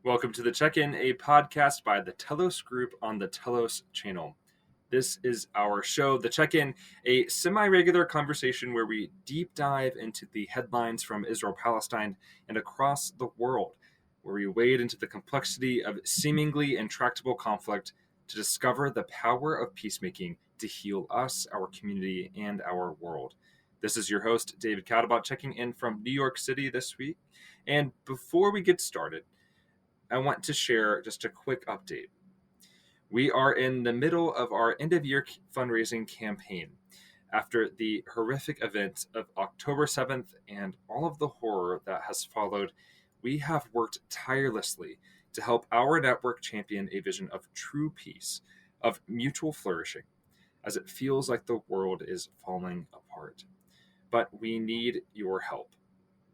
Welcome to the Check-In, a podcast by the Telos Group on the Telos channel. This is our show, The Check-In, a semi-regular conversation where we deep dive into the headlines from Israel-Palestine and across the world, where we wade into the complexity of seemingly intractable conflict to discover the power of peacemaking to heal us, our community, and our world. This is your host, David Cadabot, checking in from New York City this week. And before we get started, I want to share just a quick update. We are in the middle of our end-of-year fundraising campaign. After the horrific events of October 7th and all of the horror that has followed, we have worked tirelessly to help our network champion a vision of true peace, of mutual flourishing, as it feels like the world is falling apart. But we need your help.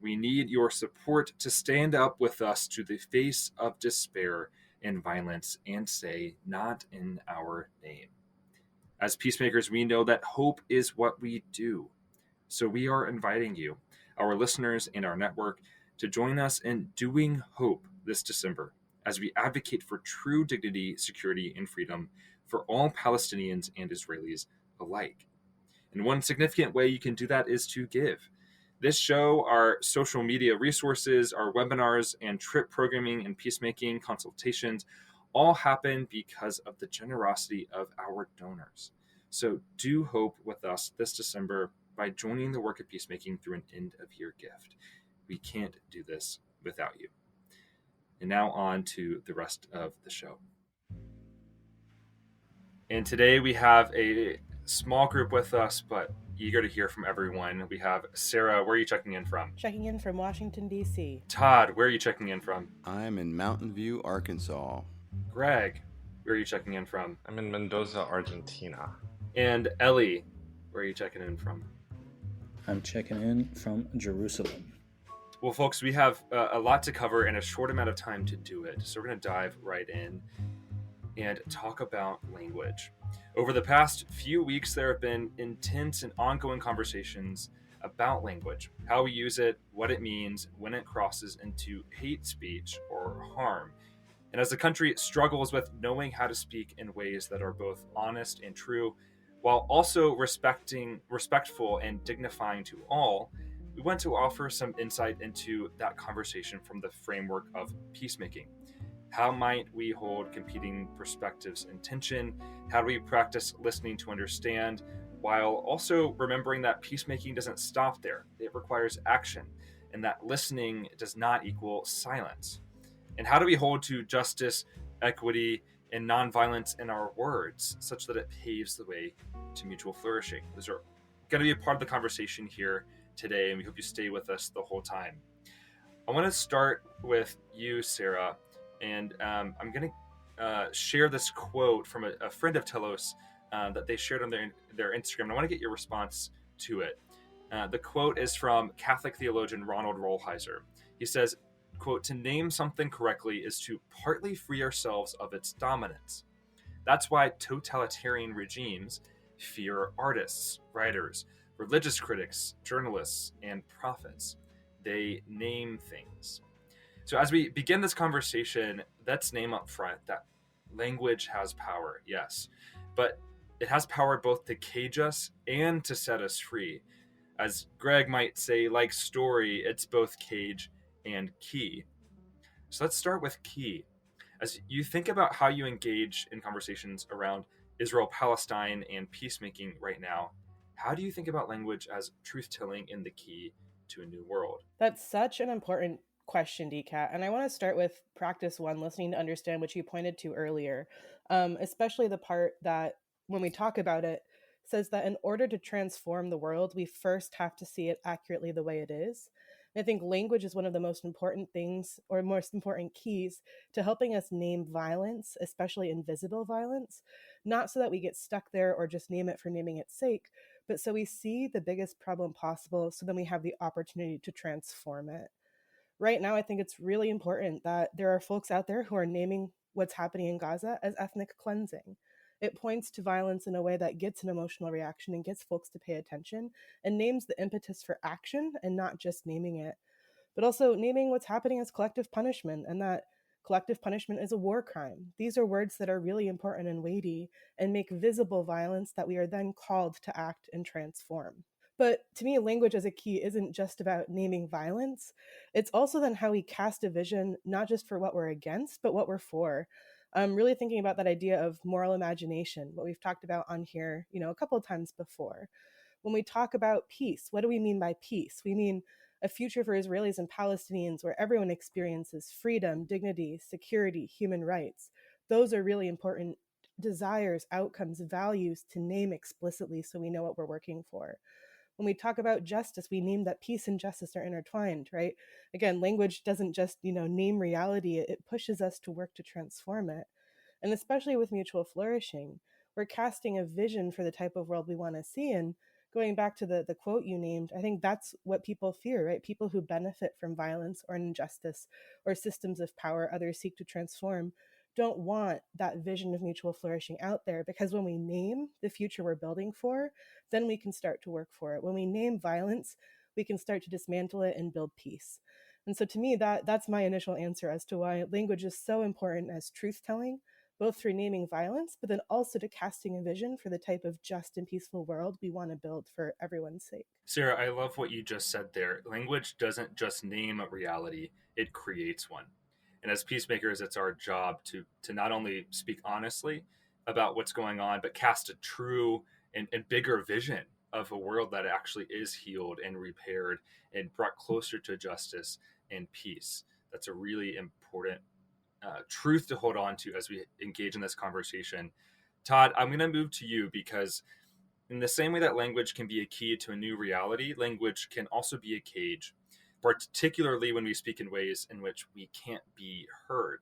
We need your support to stand up with us to the face of despair and violence and say, not in our name. As peacemakers, we know that hope is what we do. So we are inviting you, our listeners and our network, to join us in doing hope this December as we advocate for true dignity, security, and freedom for all Palestinians and Israelis alike. And one significant way you can do that is to give. This show, our social media resources, our webinars and trip programming and peacemaking consultations all happen because of the generosity of our donors. So do hope with us this December by joining the work of peacemaking through an end-of-year gift. We can't do this without you. And now on to the rest of the show. And today we have a small group with us, but eager to hear from everyone. We have Sarah. Where are you checking in from? Checking in from Washington, D.C. Todd, where are you checking in from? I'm in Mountain View, Arkansas. Greg, where are you checking in from? I'm in Mendoza, Argentina. And Ellie, where are you checking in from? I'm checking in from Jerusalem. Well, folks, we have a lot to cover in a short amount of time to do it. So we're going to dive right in and talk about language. Over the past few weeks, there have been intense and ongoing conversations about language, how we use it, what it means when it crosses into hate speech or harm. And as the country struggles with knowing how to speak in ways that are both honest and true, while also respectful and dignifying to all, we want to offer some insight into that conversation from the framework of peacemaking. How might we hold competing perspectives in tension? How do we practice listening to understand, while also remembering that peacemaking doesn't stop there? It requires action, and that listening does not equal silence. And how do we hold to justice, equity, and nonviolence in our words, such that it paves the way to mutual flourishing? Those are going to be a part of the conversation here today, and we hope you stay with us the whole time. I want to start with you, Sarah. And I'm going to share this quote from a friend of Telos that they shared on their Instagram. I want to get your response to it. The quote is from Catholic theologian Ronald Rolheiser. He says, quote, "To name something correctly is to partly free ourselves of its dominance. That's why totalitarian regimes fear artists, writers, religious critics, journalists, and prophets. They name things." So as we begin this conversation, let's name up front that language has power, yes, but it has power both to cage us and to set us free. As Greg might say, like story, it's both cage and key. So let's start with key. As you think about how you engage in conversations around Israel-Palestine and peacemaking right now, how do you think about language as truth-telling in the key to a new world? That's such an important question, DCAT. And I want to start with practice one, listening to understand, which you pointed to earlier, especially the part that when we talk about it, says that in order to transform the world, we first have to see it accurately the way it is. And I think language is one of the most important things or most important keys to helping us name violence, especially invisible violence, not so that we get stuck there or just name it for naming its sake, but so we see the biggest problem possible, so then we have the opportunity to transform it. Right now, I think it's really important that there are folks out there who are naming what's happening in Gaza as ethnic cleansing. It points to violence in a way that gets an emotional reaction and gets folks to pay attention and names the impetus for action and not just naming it, but also naming what's happening as collective punishment, and that Collective punishment is a war crime. These are words that are really important and weighty and make visible violence that we are then called to act and transform. But to me, language as a key isn't just about naming violence. It's also then how we cast a vision, not just for what we're against, but what we're for. I'm really thinking about that idea of moral imagination, what we've talked about on here, a couple of times before. When we talk about peace, what do we mean by peace? We mean a future for Israelis and Palestinians where everyone experiences freedom, dignity, security, human rights. Those are really important desires, outcomes, values to name explicitly so we know what we're working for. When we talk about justice, we name that peace and justice are intertwined, right? Again, language doesn't just, name reality, it pushes us to work to transform it. And especially with mutual flourishing, we're casting a vision for the type of world we want to see. And going back to the quote you named, I think that's what people fear, right? People who benefit from violence or injustice or systems of power others seek to transform don't want that vision of mutual flourishing out there, because when we name the future we're building for, then we can start to work for it. When we name violence, we can start to dismantle it and build peace. And so to me, that's my initial answer as to why language is so important as truth-telling, both through naming violence, but then also to casting a vision for the type of just and peaceful world we want to build for everyone's sake. Sarah, I love what you just said there. Language doesn't just name a reality, it creates one. And as peacemakers, it's our job to not only speak honestly about what's going on, but cast a true and bigger vision of a world that actually is healed and repaired and brought closer to justice and peace. That's a really important truth to hold on to as we engage in this conversation. Todd, I'm going to move to you because in the same way that language can be a key to a new reality, language can also be a cage, particularly when we speak in ways in which we can't be heard.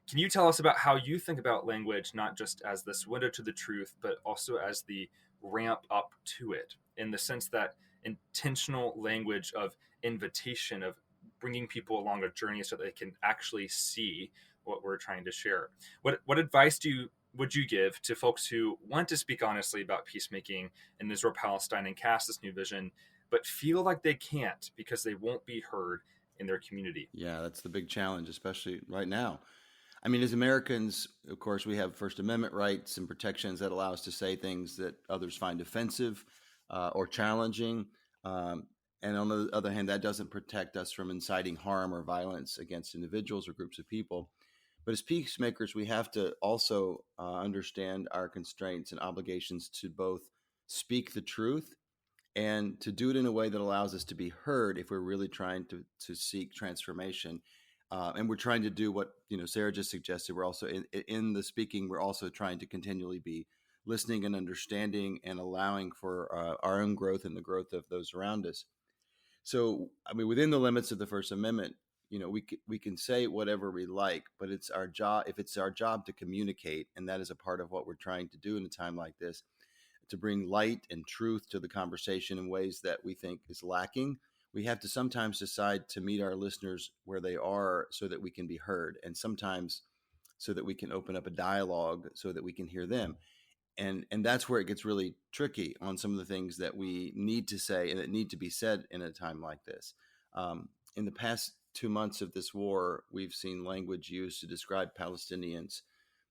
Can you tell us about how you think about language, not just as this window to the truth, but also as the ramp up to it, in the sense that intentional language of invitation, of bringing people along a journey so they can actually see what we're trying to share? What advice would you give to folks who want to speak honestly about peacemaking in Israel Palestine and cast this new vision, but feel like they can't because they won't be heard in their community? Yeah, that's the big challenge, especially right now. I mean, as Americans, of course, we have First Amendment rights and protections that allow us to say things that others find offensive or challenging. And on the other hand, that doesn't protect us from inciting harm or violence against individuals or groups of people. But as peacemakers, we have to also understand our constraints and obligations to both speak the truth and to do it in a way that allows us to be heard if we're really trying to seek transformation. And we're trying to do what Sarah just suggested. We're also in the speaking. We're also trying to continually be listening and understanding and allowing for our own growth and the growth of those around us. So, I mean, within the limits of the First Amendment, we can say whatever we like, but it's our job. If it's our job to communicate, and that is a part of what we're trying to do in a time like this, to bring light and truth to the conversation in ways that we think is lacking, we have to sometimes decide to meet our listeners where they are so that we can be heard, and sometimes so that we can open up a dialogue so that we can hear them. And that's where it gets really tricky on some of the things that we need to say and that need to be said in a time like this. In the past 2 months of this war, we've seen language used to describe Palestinians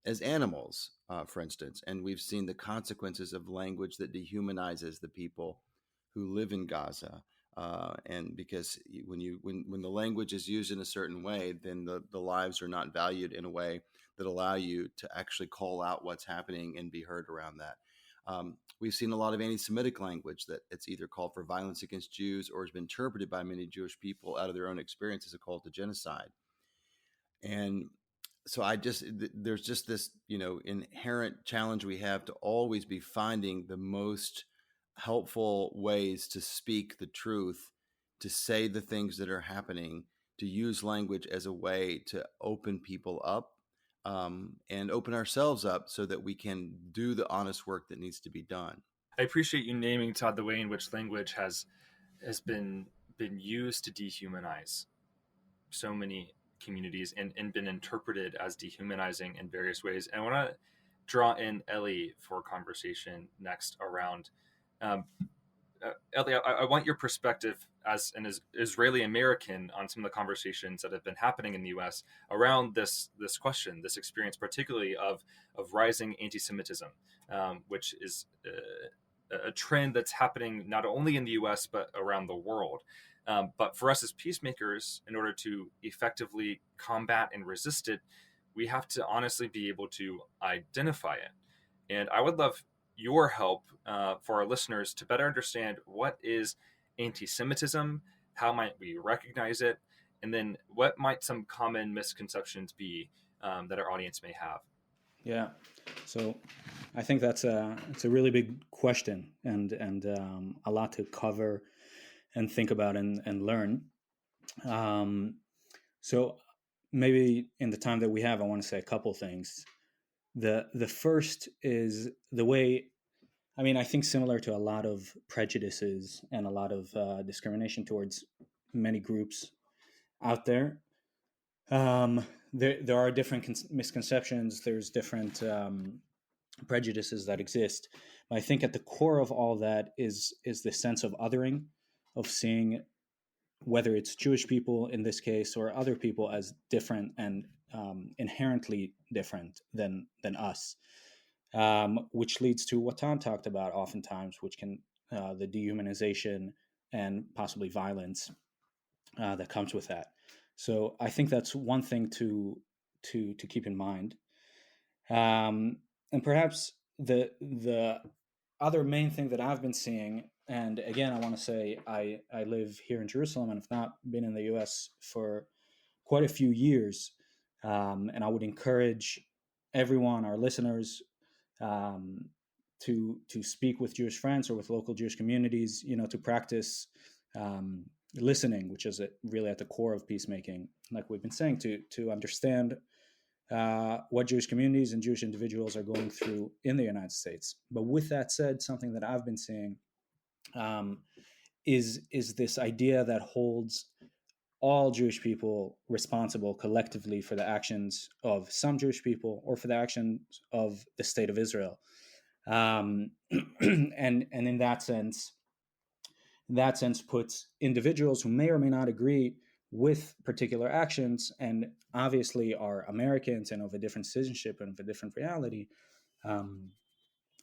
as animals, for instance, and we've seen the consequences of language that dehumanizes the people who live in Gaza. And because when the language is used in a certain way, then the lives are not valued in a way that allow you to actually call out what's happening and be heard around that. We've seen a lot of anti-Semitic language that it's either called for violence against Jews or has been interpreted by many Jewish people out of their own experience as a call to genocide. And so there's just this, inherent challenge we have to always be finding the most helpful ways to speak the truth, to say the things that are happening, to use language as a way to open people up, and open ourselves up so that we can do the honest work that needs to be done. I appreciate you naming, Todd, the way in which language has been used to dehumanize so many communities and been interpreted as dehumanizing in various ways. And I want to draw in Ellie for conversation next around Ellie, I want your perspective as an Israeli American on some of the conversations that have been happening in the U.S. around this question, this experience, particularly of rising anti-Semitism, which is a trend that's happening not only in the U.S. but around the world. But for us as peacemakers, in order to effectively combat and resist it, we have to honestly be able to identify it. And I would love your help for our listeners to better understand what is anti-Semitism, how might we recognize it, and then what might some common misconceptions be that our audience may have. Yeah, so I think it's a really big question and a lot to cover and think about and learn. So maybe in the time that we have, I want to say a couple things. The first is the way, I mean, I think similar to a lot of prejudices and a lot of discrimination towards many groups out there. There are different misconceptions. There's different prejudices that exist. But I think at the core of all that is the sense of othering, of seeing whether it's Jewish people in this case or other people as different and inherently different than us, which leads to what Tom talked about oftentimes, which can the dehumanization and possibly violence that comes with that. So I think that's one thing to keep in mind. And perhaps the other main thing that I've been seeing, and again, I want to say I live here in Jerusalem and have not been in the U.S. for quite a few years, and I would encourage everyone, our listeners, to speak with Jewish friends or with local Jewish communities, to practice listening, which is really at the core of peacemaking, like we've been saying, to understand what Jewish communities and Jewish individuals are going through in the United States. But with that said, something that I've been seeing is this idea that holds all Jewish people responsible collectively for the actions of some Jewish people or for the actions of the state of Israel. And in that sense puts individuals who may or may not agree with particular actions and obviously are Americans and of a different citizenship and of a different reality,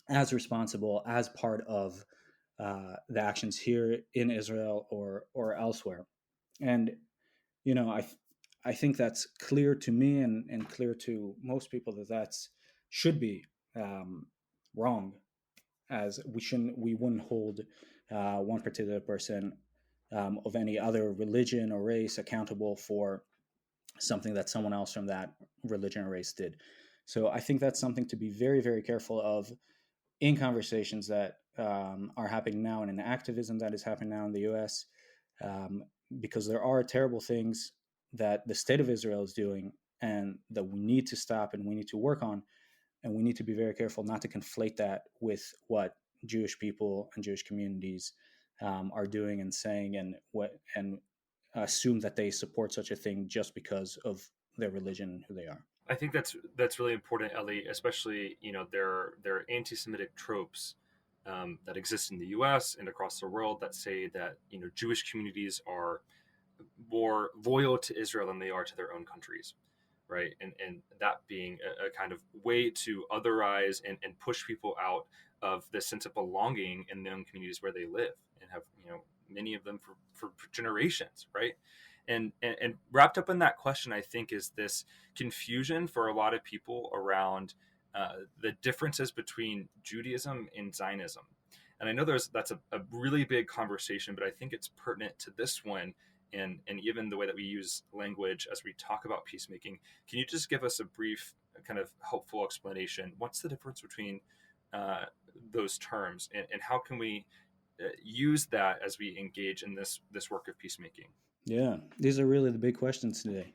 as responsible as part of the actions here in Israel or elsewhere. And I think that's clear to me and clear to most people that should be wrong, as we wouldn't hold one particular person of any other religion or race accountable for something that someone else from that religion or race did. So I think that's something to be very, very careful of in conversations that are happening now and in activism that is happening now in the U.S., because there are terrible things that the state of Israel is doing and that we need to stop and we need to work on. And we need to be very careful not to conflate that with what Jewish people and Jewish communities are doing and saying, and assume that they support such a thing just because of their religion and who they are. I think that's really important, Ellie. Especially, there are anti-Semitic tropes that exist in the U.S. and across the world that say that Jewish communities are more loyal to Israel than they are to their own countries, right? And that being a kind of way to otherize and push people out of the sense of belonging in their own communities where they live and have many of them for generations, right? And wrapped up in that question, I think, is this confusion for a lot of people around the differences between Judaism and Zionism. And I know that's a really big conversation, but I think it's pertinent to this one and even the way that we use language as we talk about peacemaking. Can you just give us a brief kind of helpful explanation? What's the difference between those terms and how can we use that as we engage in this work of peacemaking? Yeah, these are really the big questions today.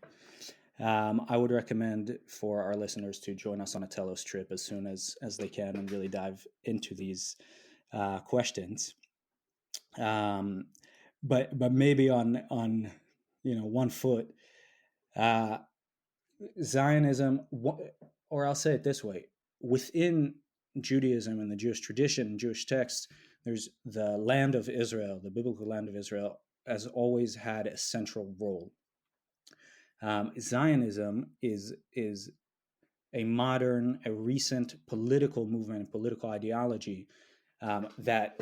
I would recommend for our listeners to join us on a Telos trip as soon as they can and really dive into these questions. But maybe on one foot, Zionism, or I'll say it this way: within Judaism and the Jewish tradition and Jewish texts, there's the land of Israel, the biblical land of Israel, has always had a central role. Zionism is a modern, a recent political movement, political ideology that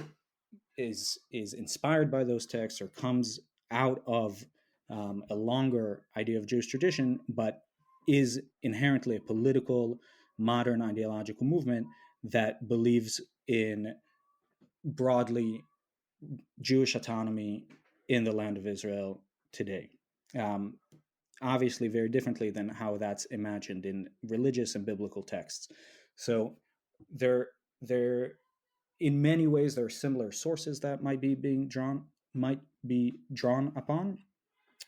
is inspired by those texts or comes out of a longer idea of Jewish tradition, but is inherently a political, modern ideological movement that believes in broadly Jewish autonomy in the land of Israel today. Um, Obviously, very differently than how that's imagined in religious and biblical texts. So there in many ways there are similar sources that might be drawn upon,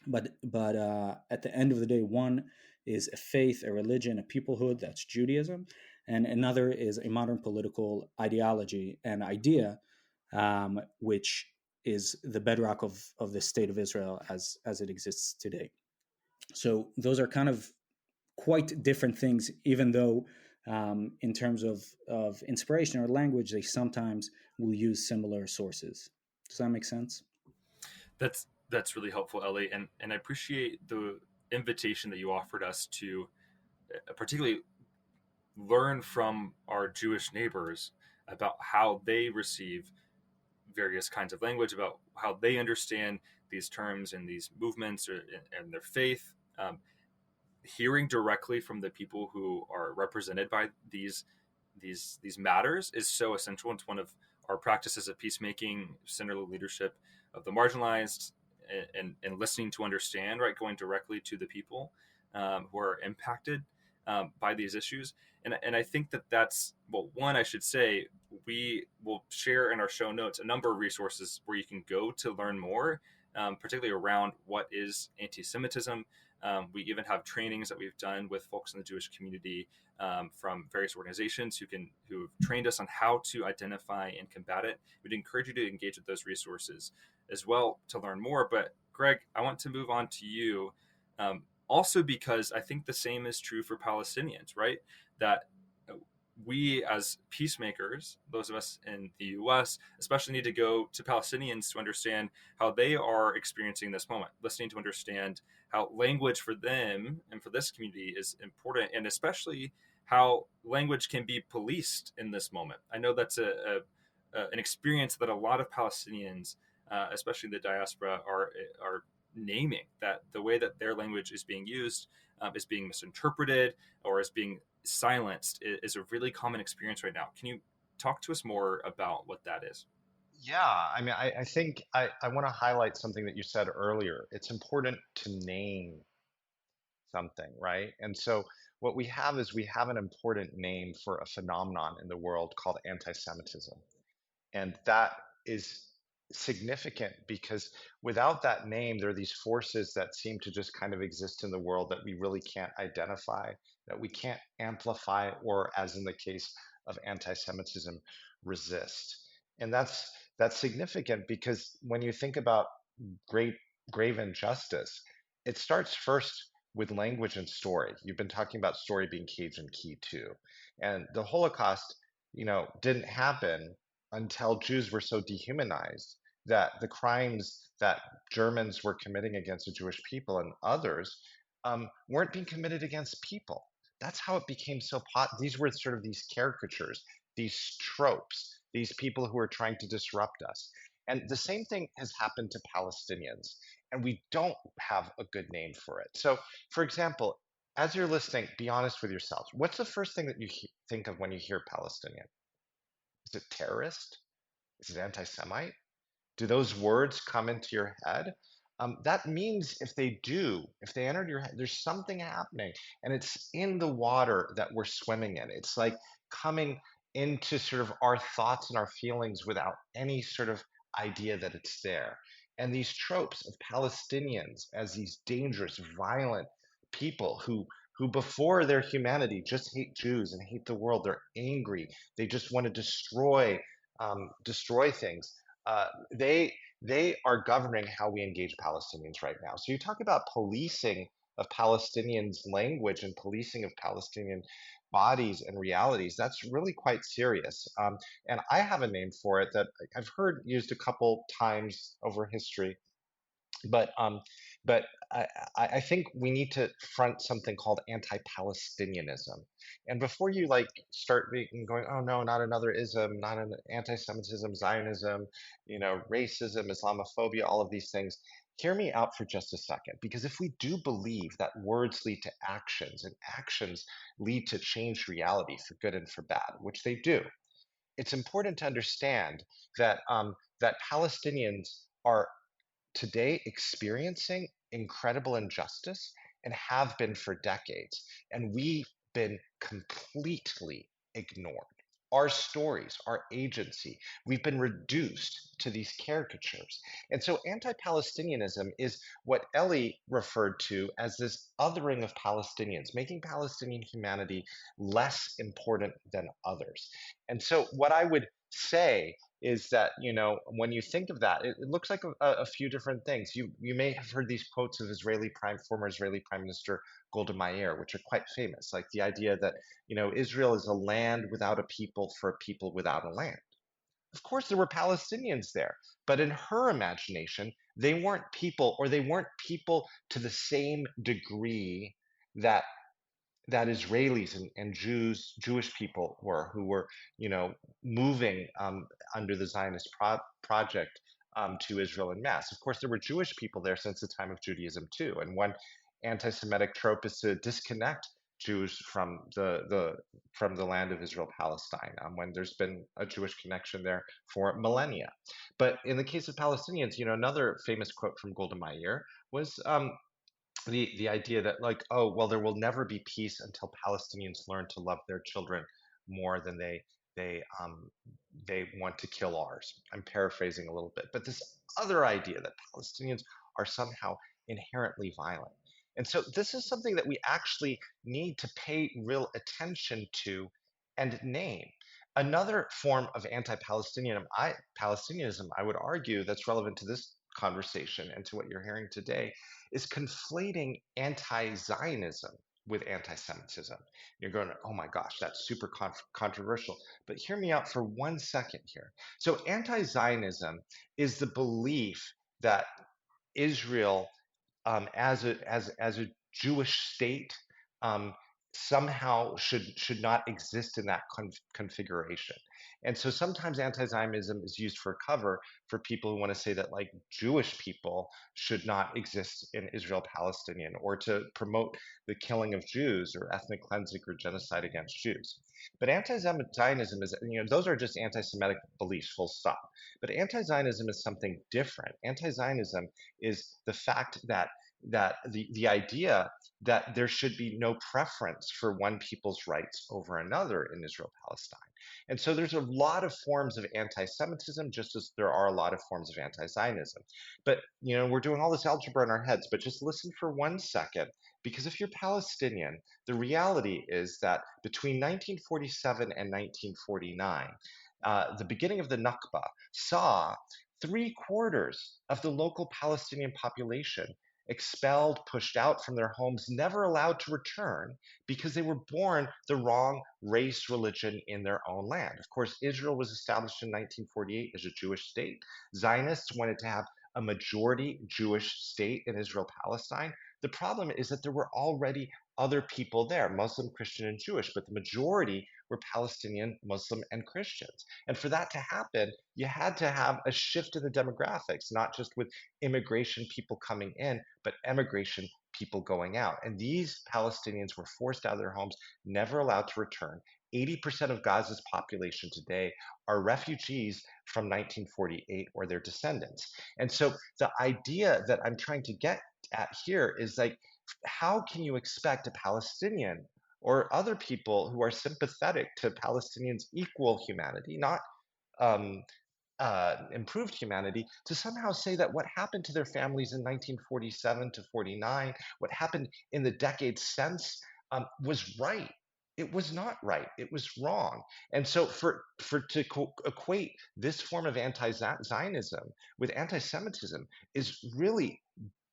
but at the end of the day, one is a faith, a religion, a peoplehood, that's Judaism, and another is a modern political ideology and idea, which is the bedrock of the state of Israel as it exists today. So those are kind of quite different things, even though in terms of inspiration or language, they sometimes will use similar sources. Does that make sense? That's really helpful, Ellie, and I appreciate the invitation that you offered us to particularly learn from our Jewish neighbors about how they receive various kinds of language, about how they understand these terms and these movements and their faith. Hearing directly from the people who are represented by these matters is so essential. It's one of our practices of peacemaking, central leadership of the marginalized, and listening to understand, right, going directly to the people who are impacted by these issues. And I think that's, well, one, I should say, we will share in our show notes a number of resources where you can go to learn more, particularly around what is anti-Semitism. We even have trainings that we've done with folks in the Jewish community from various organizations who have trained us on how to identify and combat it. We'd encourage you to engage with those resources as well to learn more. But Greg, I want to move on to you, also because I think the same is true for Palestinians, right? That we as peacemakers, those of us in the US, especially need to go to Palestinians to understand how they are experiencing this moment, listening to understand how language for them and for this community is important, and especially how language can be policed in this moment. I know that's an experience that a lot of Palestinians, especially the diaspora, are naming, that the way that their language is being used is being misinterpreted or is being silenced is a really common experience right now. Can you talk to us more about what that is? Yeah, I mean, I think I want to highlight something that you said earlier. It's important to name something, right? And so what we have is we have an important name for a phenomenon in the world called anti-Semitism. And that is significant because without that name, there are these forces that seem to just kind of exist in the world that we really can't identify, that we can't amplify, or as in the case of anti-Semitism, resist. And that's significant because when you think about great grave injustice, it starts first with language and story. You've been talking about story being cage and key too. And the Holocaust, didn't happen until Jews were so dehumanized that the crimes that Germans were committing against the Jewish people and others weren't being committed against people. That's how it became so these were sort of these caricatures, these tropes, these people who are trying to disrupt us. And the same thing has happened to Palestinians, and we don't have a good name for it. So, for example, as you're listening, be honest with yourselves. What's the first thing that you think of when you hear Palestinian? Is it terrorist? Is it anti-Semite? Do those words come into your head? That means if they do, if they entered your head, there's something happening, and it's in the water that we're swimming in. It's like coming into sort of our thoughts and our feelings without any sort of idea that it's there. And these tropes of Palestinians as these dangerous, violent people who before their humanity just hate Jews and hate the world. They're angry. They just want to destroy things. They are governing how we engage Palestinians right now. So you talk about policing of Palestinians' language and policing of Palestinian bodies and realities. That's really quite serious. And I have a name for it that I've heard used a couple times over history. But but I think we need to front something called anti-Palestinianism. And before you like start going, oh no, not another ism, not an anti-Semitism, Zionism, racism, Islamophobia, all of these things. Hear me out for just a second, because if we do believe that words lead to actions and actions lead to changed reality for good and for bad, which they do, it's important to understand that that Palestinians are today experiencing incredible injustice and have been for decades. And we've been completely ignored. Our stories, our agency, we've been reduced to these caricatures. And so anti Palestinianism is what Ellie referred to as this othering of Palestinians, making Palestinian humanity less important than others. And so, what I would say is that when you think of that, it looks like a few different things. You may have heard these quotes of former Israeli Prime Minister Golda Meir, which are quite famous, like the idea that Israel is a land without a people for a people without a land. Of course, there were Palestinians there, but in her imagination, they weren't people, or they weren't people to the same degree that Israelis and Jewish people who were, moving under the Zionist project to Israel en masse. Of course, there were Jewish people there since the time of Judaism too. And one anti-Semitic trope is to disconnect Jews from the land of Israel Palestine, when there's been a Jewish connection there for millennia. But in the case of Palestinians, another famous quote from Golda Meir was the idea that, like, oh well, there will never be peace until Palestinians learn to love their children more than they want to kill ours. I'm paraphrasing a little bit, but this other idea that Palestinians are somehow inherently violent. And so this is something that we actually need to pay real attention to and name. Another form of Palestinianism, I would argue, that's relevant to this conversation and to what you're hearing today, is conflating anti-Zionism with anti-Semitism. You're going, oh my gosh, that's super controversial. But hear me out for 1 second here. So anti-Zionism is the belief that Israel, as a Jewish state, um, somehow should not exist in that configuration. And so sometimes anti-Zionism is used for cover for people who want to say that, like, Jewish people should not exist in Israel Palestinian, or to promote the killing of Jews or ethnic cleansing or genocide against Jews. But anti-Zionism is, those are just anti-Semitic beliefs, full stop. But anti-Zionism is something different. Anti-Zionism is the fact that the idea that there should be no preference for one people's rights over another in Israel Palestine. And so there's a lot of forms of anti-Semitism, just as there are a lot of forms of anti-Zionism. But we're doing all this algebra in our heads, but just listen for 1 second, because if you're Palestinian, the reality is that between 1947 and 1949, the beginning of the Nakba saw 3/4 of the local Palestinian population expelled, pushed out from their homes, never allowed to return because they were born the wrong race, religion in their own land. Of course, Israel was established in 1948 as a Jewish state. Zionists wanted to have a majority Jewish state in Israel Palestine. The problem is that there were already other people there, Muslim, Christian, and Jewish, but the majority were Palestinian, Muslim, and Christians. And for that to happen, you had to have a shift in the demographics, not just with immigration people coming in, but emigration people going out. And these Palestinians were forced out of their homes, never allowed to return. 80% of Gaza's population today are refugees from 1948 or their descendants. And so the idea that I'm trying to get at here is, like, how can you expect a Palestinian or other people who are sympathetic to Palestinians' equal humanity, not um, improved humanity, to somehow say that what happened to their families in 1947 to 49, what happened in the decades since, was right? It was not right. It was wrong. And so to equate this form of anti-Zionism with anti-Semitism is really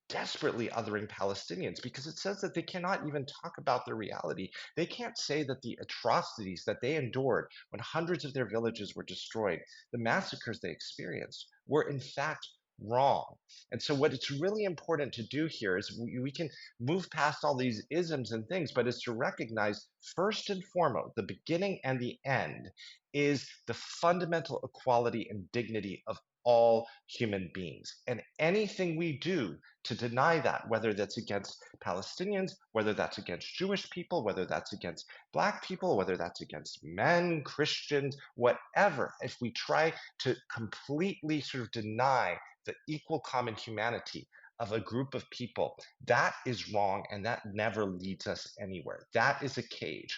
desperately othering Palestinians, because it says that they cannot even talk about their reality. They can't say that the atrocities that they endured when hundreds of their villages were destroyed, the massacres they experienced, were in fact wrong. And so what it's really important to do here is we can move past all these isms and things, but it's to recognize first and foremost, the beginning and the end is the fundamental equality and dignity of all human beings. And anything we do to deny that, whether that's against Palestinians, whether that's against Jewish people, whether that's against Black people, whether that's against men, Christians, whatever, if we try to completely sort of deny the equal common humanity of a group of people, that is wrong, and that never leads us anywhere. That is a cage.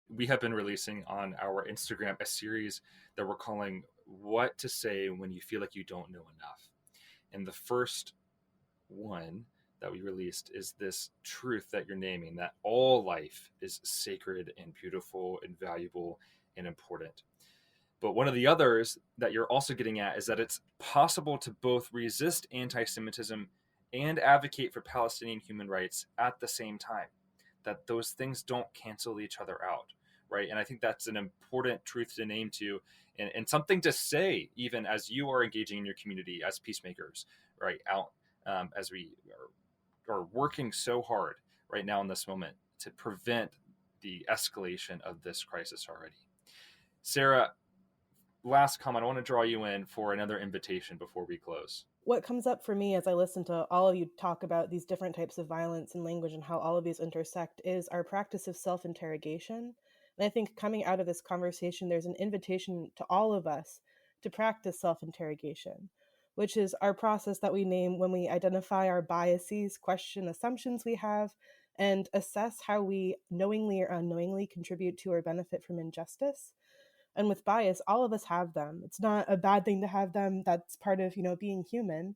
We have been releasing on our Instagram a series that we're calling What to Say When You Feel Like You Don't Know Enough. And the first one that we released is this truth that you're naming, that all life is sacred and beautiful and valuable and important. But one of the others that you're also getting at is that it's possible to both resist anti-Semitism and advocate for Palestinian human rights at the same time, that those things don't cancel each other out, right? And I think that's an important truth to name to, and something to say even as you are engaging in your community as peacemakers, right? Out as we are working so hard right now in this moment to prevent the escalation of this crisis already. Sarah, last comment, I want to draw you in for another invitation before we close. What comes up for me as I listen to all of you talk about these different types of violence and language and how all of these intersect is our practice of self-interrogation. And I think coming out of this conversation, there's an invitation to all of us to practice self-interrogation, which is our process that we name when we identify our biases, question assumptions we have, and assess how we knowingly or unknowingly contribute to or benefit from injustice. And with bias, all of us have them. It's not a bad thing to have them. That's part of, being human.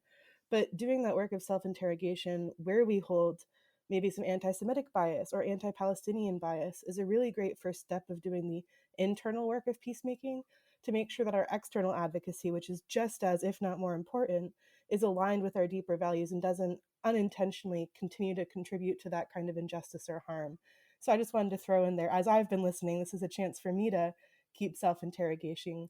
But doing that work of self-interrogation where we hold maybe some anti-Semitic bias or anti-Palestinian bias is a really great first step of doing the internal work of peacemaking to make sure that our external advocacy, which is just as, if not more important, is aligned with our deeper values and doesn't unintentionally continue to contribute to that kind of injustice or harm. So I just wanted to throw in there, as I've been listening, this is a chance for me to keep self-interrogating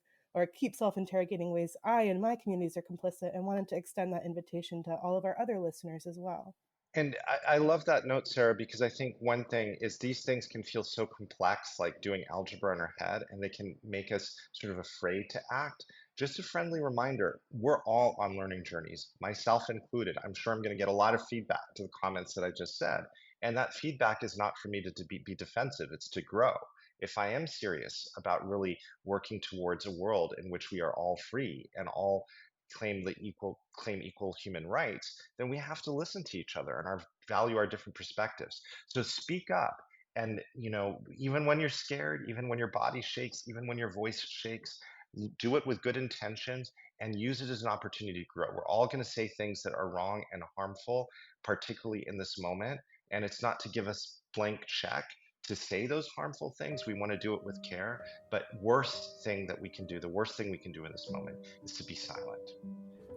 ways I and my communities are complicit, and wanted to extend that invitation to all of our other listeners as well. And I love that note, Sarah, because I think one thing is these things can feel so complex, like doing algebra in our head, and they can make us sort of afraid to act. Just a friendly reminder, we're all on learning journeys, myself included. I'm sure I'm going to get a lot of feedback to the comments that I just said. And that feedback is not for me to be defensive, it's to grow. If I am serious about really working towards a world in which we are all free and all claim equal human rights, then we have to listen to each other and value our different perspectives. So speak up. And even when you're scared, even when your body shakes, even when your voice shakes, do it with good intentions and use it as an opportunity to grow. We're all going to say things that are wrong and harmful, particularly in this moment. And it's not to give us blank check to say those harmful things. We want to do it with care. But the worst thing we can do in this moment is to be silent.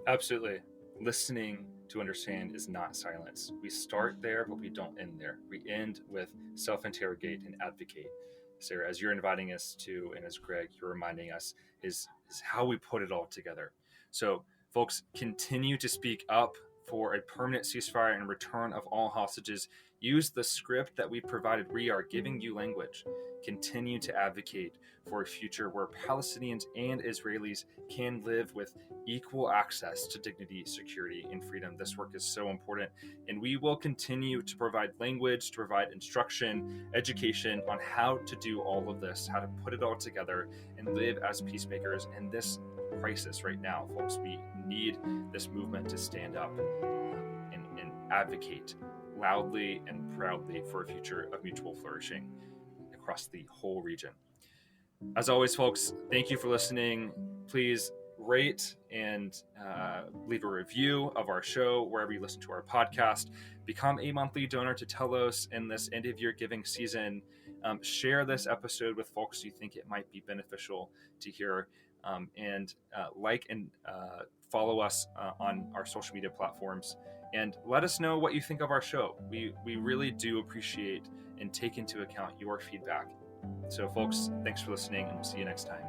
Absolutely. Listening to understand is not silence. We start there, but we don't end there. We end with self-interrogate and advocate. Sarah, as you're inviting us to, and as Greg, you're reminding us, is how we put it all together. So, folks, continue to speak up for a permanent ceasefire and return of all hostages. Use the script that we provided. We are giving you language. Continue to advocate for a future where Palestinians and Israelis can live with equal access to dignity, security, and freedom. This work is so important, and we will continue to provide language, to provide instruction, education on how to do all of this, how to put it all together and live as peacemakers in this crisis right now, folks. We need this movement to stand up and advocate loudly and proudly for a future of mutual flourishing across the whole region. As always, folks, thank you for listening. Please rate and leave a review of our show wherever you listen to our podcast. Become a monthly donor to Telos in this end of year giving season. Share this episode with folks you think it might be beneficial to hear. And like and follow us on our social media platforms, and let us know what you think of our show. We really do appreciate and take into account your feedback. So folks, thanks for listening, and we'll see you next time.